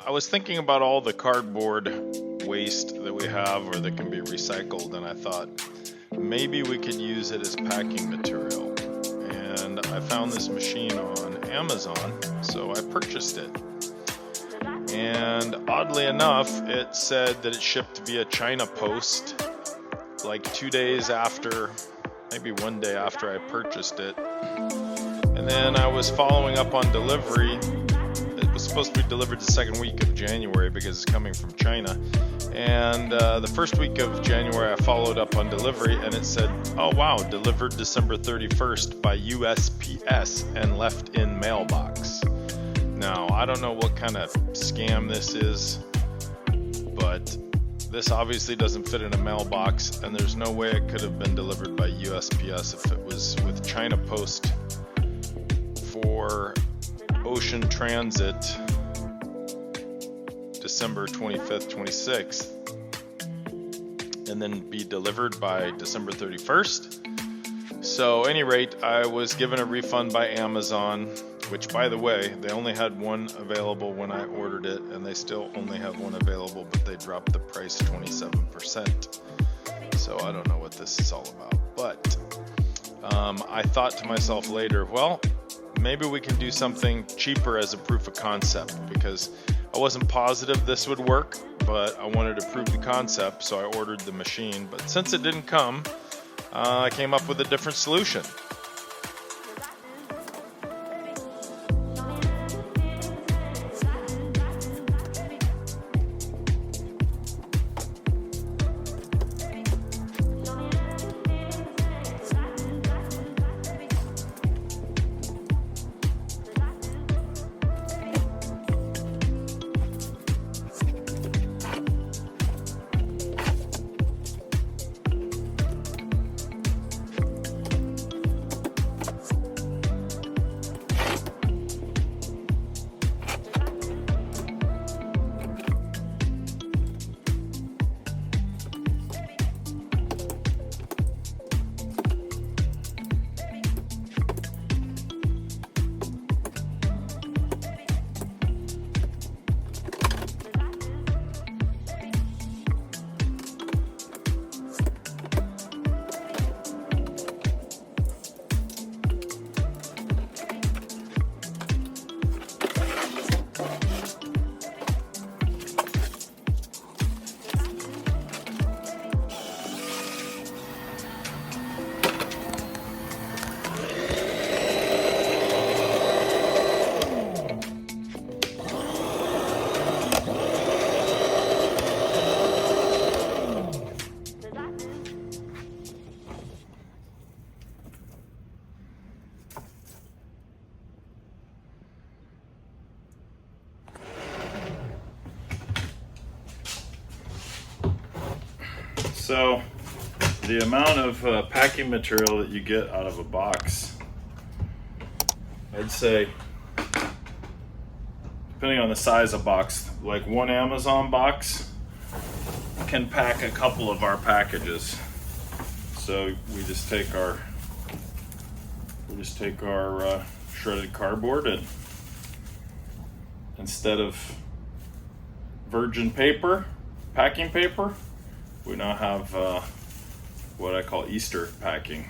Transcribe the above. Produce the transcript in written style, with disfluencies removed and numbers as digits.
I was thinking about all the cardboard waste that we have or that can be recycled, and I thought maybe we could use it as packing material. And I found this machine on Amazon, so I purchased it. And oddly enough, it said that it shipped via China Post like 2 days after, maybe 1 day after I purchased it. And then I was following up on delivery. It was supposed to be delivered the second week of January because it's coming from China. And the first week of January I followed up on delivery and it said, oh wow, delivered December 31st by USPS and left in mailbox. Now, I don't know what kind of scam this is, but this obviously doesn't fit in a mailbox, and there's no way it could have been delivered by USPS if it was with China Post for ocean transit December 25th, 26th, and then be delivered by December 31st. So, at any rate, I was given a refund by Amazon, which, by the way, they only had one available when I ordered it, and they still only have one available, but they dropped the price 27%. So I don't know what this is all about. But I thought to myself later, well, maybe we can do something cheaper as a proof of concept, because I wasn't positive this would work, but I wanted to prove the concept, so I ordered the machine. But since it didn't come, I came up with a different solution. So the amount of packing material that you get out of a box, I'd say, depending on the size of box, like one Amazon box can pack a couple of our packages. So we just take our shredded cardboard, and instead of virgin paper, packing paper, we now have what I call Easter packing.